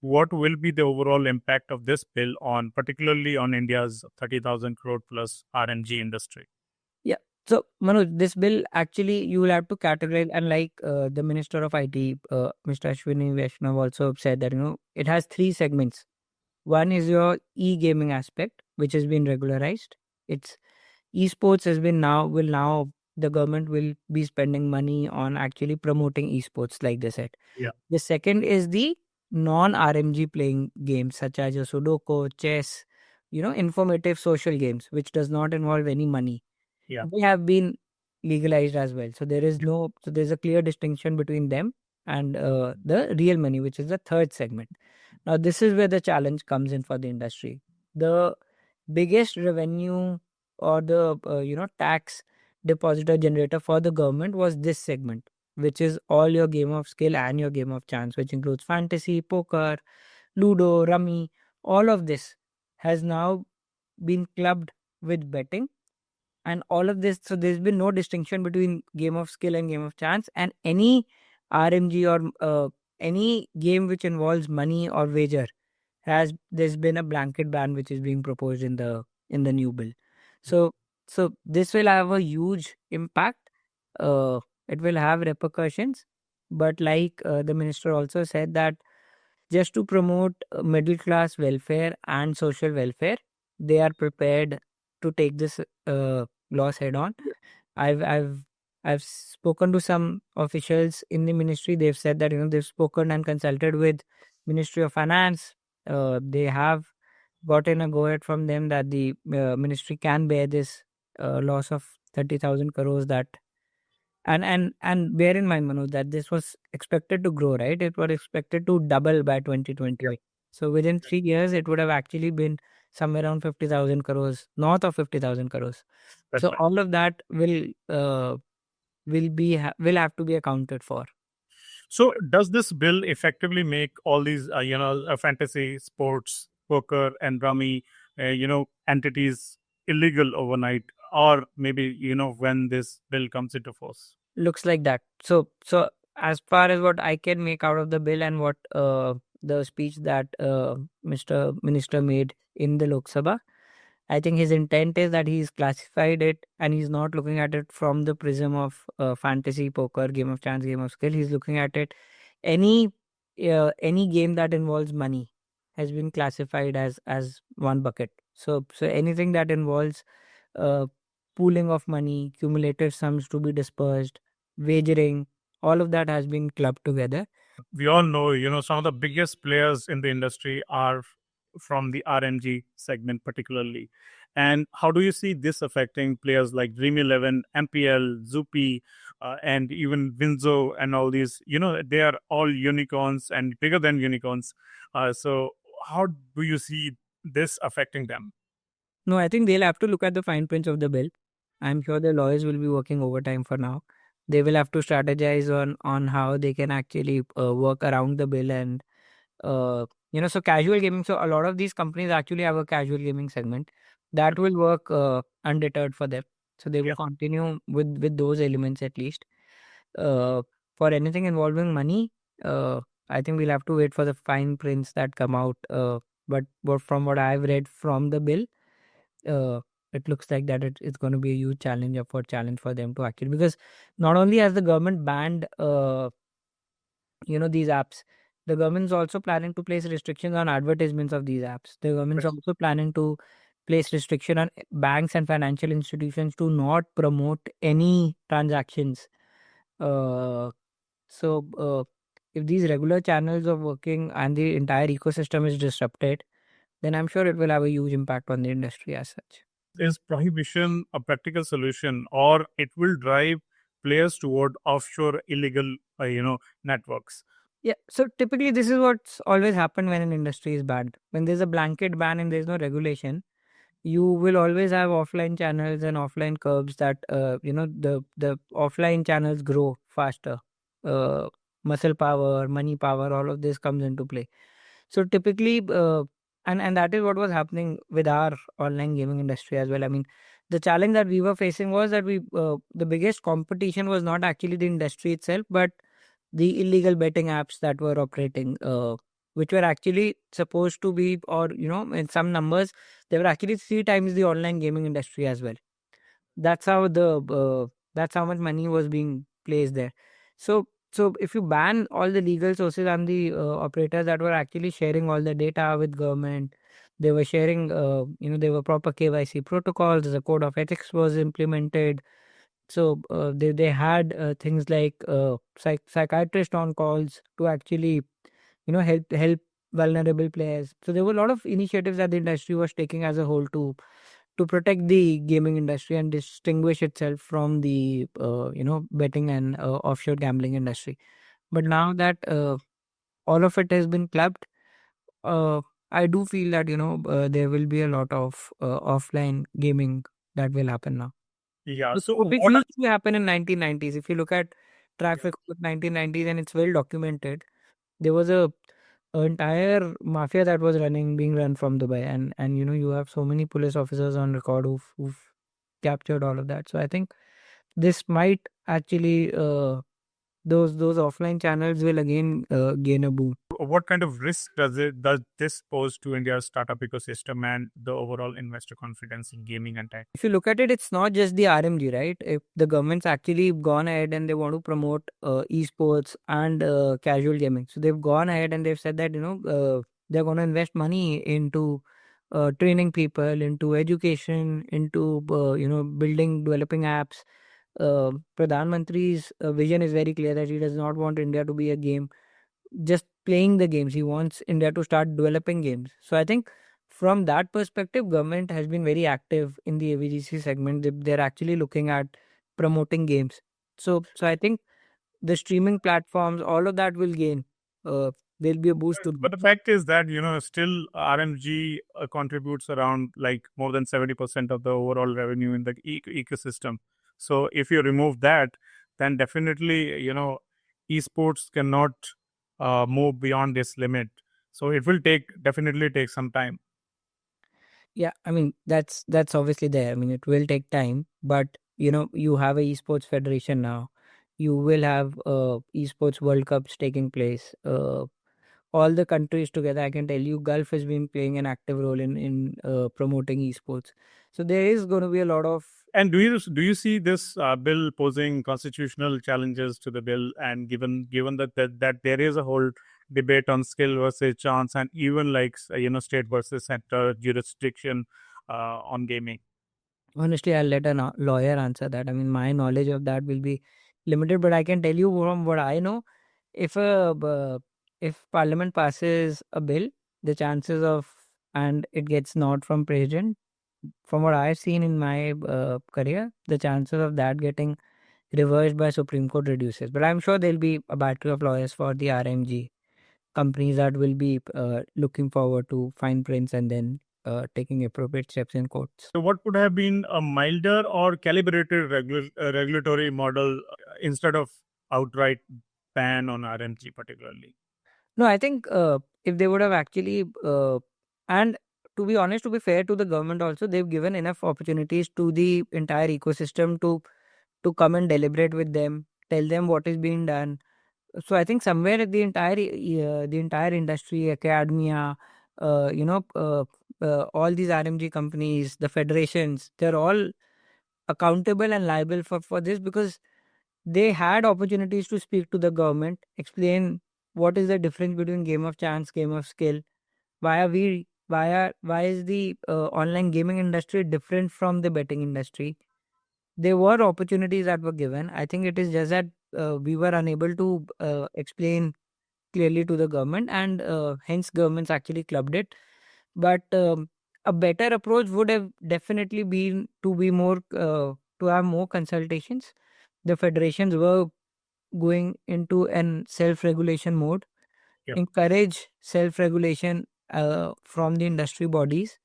what will be the overall impact of this bill on, particularly on India's 30,000 crore plus RMG industry? Yeah. So, Manoj, this bill actually you will have to categorize, and like the Minister of IT, Mr. Ashwini Vaishnav, also said that it has three segments. One is your e-gaming aspect, which has been regularized. It's esports has been now will now the government will be spending money on actually promoting esports, like they said. Yeah. The second is the non-RMG playing games such as your Sudoku, chess, informative social games, which does not involve any money. Yeah. They have been legalized as well. So there's a clear distinction between them and the real money, which is the third segment. Now, this is where the challenge comes in for the industry. The biggest revenue or the tax depositor generator for the government was this segment, which is all your game of skill and your game of chance, which includes fantasy, poker, ludo, rummy. All of this has now been clubbed with betting, and all of this. So there's been no distinction between game of skill and game of chance, and any RMG or any game which involves money or wager there's been a blanket ban which is being proposed in the new bill. So this will have a huge impact. It will have repercussions, but like the minister also said that just to promote middle class welfare and social welfare, they are prepared to take this loss head on. I've I've I've spoken to some officials in the ministry. They've said that they've spoken and consulted with Ministry of Finance. They have gotten a go ahead from them that the ministry can bear this loss of 30,000 crores. That and bear in mind, Manoj, that this was expected to grow, right? It was expected to double by 2028. Yeah. So within 3 years, it would have actually been somewhere around 50,000 crores, north of 50,000 crores. That's So right. all of that will have to be accounted for. So, does this bill effectively make all these, fantasy, sports, poker, and rummy, entities illegal overnight, or maybe when this bill comes into force? Looks like that. So as far as what I can make out of the bill and what the speech that Mr. Minister made in the Lok Sabha, I think his intent is that he's classified it and he's not looking at it from the prism of fantasy, poker, game of chance, game of skill. He's looking at it any any game that involves money has been classified as one bucket. So anything that involves uh, pooling of money, cumulative sums to be dispersed, wagering, all of that has been clubbed together. We all know, some of the biggest players in the industry are from the RMG segment, particularly. And how do you see this affecting players like Dream 11, MPL, Zupi, and even Winzo and all these? They are all unicorns and bigger than unicorns. So, how do you see this affecting them? No, I think they'll have to look at the fine prints of the bill. I'm sure the lawyers will be working overtime for now. They will have to strategize on how they can actually work around the bill and so casual gaming. So a lot of these companies actually have a casual gaming segment that will work undeterred for them. So they will Yeah. continue with those elements at least. Uh, for anything involving money, I think we'll have to wait for the fine prints that come out. But from what I've read from the bill, uh, it looks like that it's going to be a huge challenge for them to actually, because not only has the government banned these apps, the government's also planning to place restrictions on advertisements of these apps. The government's also planning to place restriction on banks and financial institutions to not promote any transactions. uh, so if these regular channels are working and the entire ecosystem is disrupted, then I'm sure it will have a huge impact on the industry as such. Is prohibition a practical solution, or it will drive players toward offshore illegal, networks? Yeah, so typically this is what's always happened when an industry is banned. When there's a blanket ban and there's no regulation, you will always have offline channels and offline curbs that the offline channels grow faster. Uh, Muscle power, money power, all of this comes into play. So typically, and that is what was happening with our online gaming industry as well. I mean, the challenge that we were facing was that the biggest competition was not actually the industry itself, but the illegal betting apps that were operating which were actually supposed to be, or in some numbers, they were actually 3 times the online gaming industry as well. That's how that's how much money was being placed there. So if you ban all the legal sources and the operators that were actually sharing all the data with government, they were sharing, they were proper KYC protocols, the code of ethics was implemented. So they had things like psychiatrist on calls to actually help vulnerable players. So there were a lot of initiatives that the industry was taking as a whole to protect the gaming industry and distinguish itself from the betting and offshore gambling industry. But now that all of it has been clubbed, uh, I do feel that there will be a lot of offline gaming that will happen now. Yeah. Which So which what? used to happen in 1990s. If you look at traffic with 1990s, and it's well documented, there was a entire mafia that was being run from Dubai, and you have so many police officers on record who've captured all of that. So I think this might actually those offline channels will again gain a boom. What kind of risk does this pose to India's startup ecosystem and the overall investor confidence in gaming and tech? If you look at it, it's not just the RMG, right? If the government's actually gone ahead and they want to promote esports and casual gaming, so they've gone ahead and they've said that they're going to invest money into training people, into education, into building, developing apps. Pradhan Mantri's vision is very clear that he does not want India to be a game just playing the games. He wants India to start developing games. So I think from that perspective, government has been very active in the AVGC segment. They're actually looking at promoting games. So I think the streaming platforms, all of that will gain. There'll be a boost to But the fact is that still RMG contributes around like more than 70% of the overall revenue in the ecosystem. So if you remove that, then definitely esports cannot move beyond this limit. So it will definitely take some time. Yeah, I mean that's obviously there. I mean it will take time, but you have a esports federation now. You will have esports World Cups taking place. All the countries together, I can tell you, Gulf has been playing an active role in promoting esports. So there is going to be a lot of. And do you see this bill posing constitutional challenges to the bill? And given that there is a whole debate on skill versus chance, and even like state versus center jurisdiction on gaming. Honestly, I'll let a lawyer answer that. I mean, my knowledge of that will be limited, but I can tell you from what I know, if if Parliament passes a bill, the chances of and it gets nod from President, from what I've seen in my career, the chances of that getting reversed by Supreme Court reduces. But I'm sure there'll be a battery of lawyers for the RMG companies that will be looking forward to fine prints and then taking appropriate steps in courts. So, what would have been a milder or calibrated regulatory model instead of outright ban on RMG, particularly? No, I think if they would have actually, and to be honest, to be fair to the government also, they've given enough opportunities to the entire ecosystem to come and deliberate with them, tell them what is being done. So I think somewhere the entire industry, academia, all these RMG companies, the federations, they're all accountable and liable for this because they had opportunities to speak to the government, explain what is the difference between game of chance, game of skill. Why is the online gaming industry different from the betting industry? There were opportunities that were given. I think it is just that we were unable to explain clearly to the government, and hence governments actually clubbed it. But a better approach would have definitely been to be more to have more consultations. The federations were going into an self-regulation mode, Yep. encourage self-regulation from the industry bodies,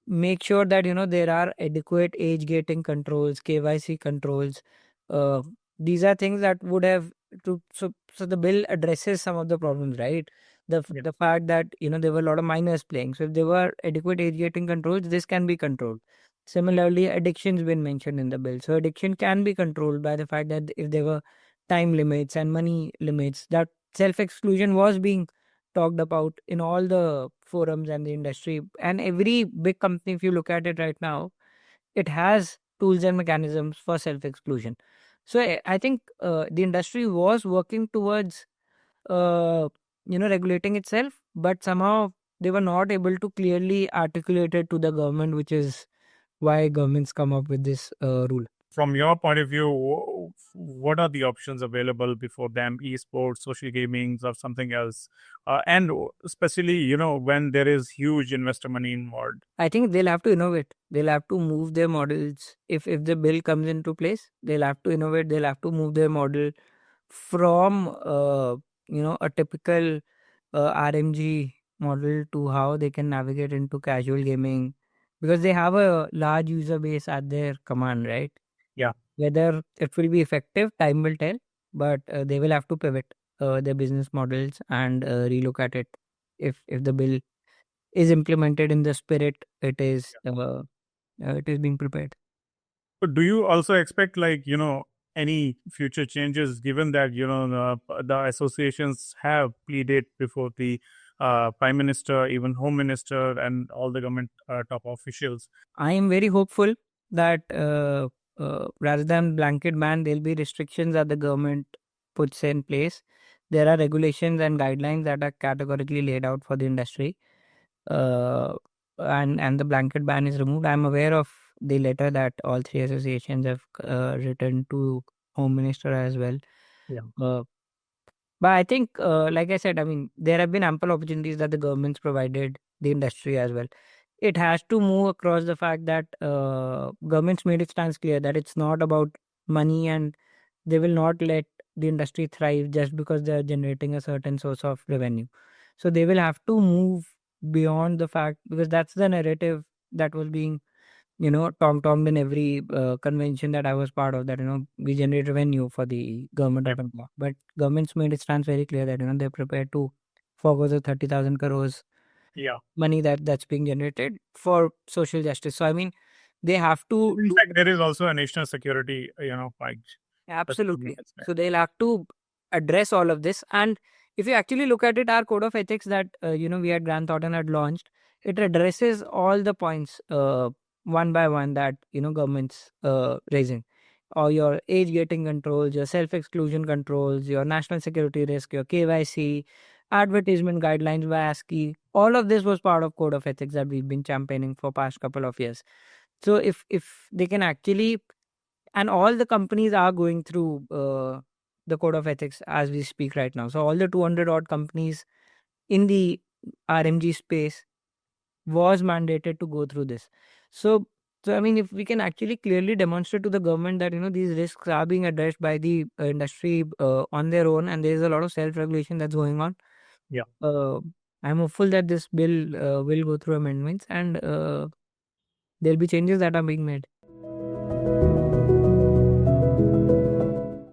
make sure that there are adequate age gating controls, KYC controls. uh, these are things that would have so the bill addresses some of the problems, right? Yep. The fact that there were a lot of minors playing, so if there were adequate age gating controls, this can be controlled. Similarly, addiction's been mentioned in the bill, so addiction can be controlled by the fact that if there were time limits and money limits, that self exclusion was being talked about in all the forums and the industry. And every big company, if you look at it right now, it has tools and mechanisms for self exclusion. So I think the industry was working towards uh, regulating itself, but somehow they were not able to clearly articulate it to the government, which is why governments come up with this rule. From your point of view, what are the options available before them? Esports, social gaming, or something else? And especially, when there is huge investor money involved. I think they'll have to innovate. They'll have to move their models. If the bill comes into place, they'll have to innovate. They'll have to move their model from a typical RMG model to how they can navigate into casual gaming, because they have a large user base at their command, right? Yeah. Whether it will be effective, time will tell, but they will have to pivot their business models and relook at it if the bill is implemented in the spirit it is being prepared. But do you also expect, like, any future changes, given that, the associations have pleaded before the prime minister, even home minister, and all the government top officials? I am very hopeful that rather than blanket ban, there'll be restrictions that the government puts in place. There are regulations and guidelines that are categorically laid out for the industry, uh, and the blanket ban is removed. I'm aware of the letter that all three associations have written to Home Minister as well. Yeah. But I think, like I said, I mean, there have been ample opportunities that the government's provided the industry as well. It has to move across the fact that government's made its stance clear that it's not about money, and they will not let the industry thrive just because they are generating a certain source of revenue. So they will have to move beyond the fact, because that's the narrative that was being tom-tommed in every convention that I was part of, that, we generate revenue for the government of India. But government's made it stands very clear that, they're prepared to forgo the 30,000 crores Yeah. money that's being generated for social justice. So, I mean, they have to In do. fact, there is also a national security, fight. Absolutely. So they'll have to address all of this. And if you actually look at it, our code of ethics that we at Grant Thornton had launched, it addresses all the points one by one that governments raising, or your age getting controls, your self exclusion controls, your national security risk, your KYC, advertisement guidelines by ASCII. All of this was part of code of ethics that we've been championing for past couple of years. So if they can actually, and all the companies are going through the code of ethics as we speak right now. So all the 200 odd companies in the RMG space was mandated to go through this. So I mean, if we can actually clearly demonstrate to the government that these risks are being addressed by the industry on their own, and there is a lot of self-regulation that's going on. Yeah. I'm hopeful that this bill will go through amendments, and there'll be changes that are being made.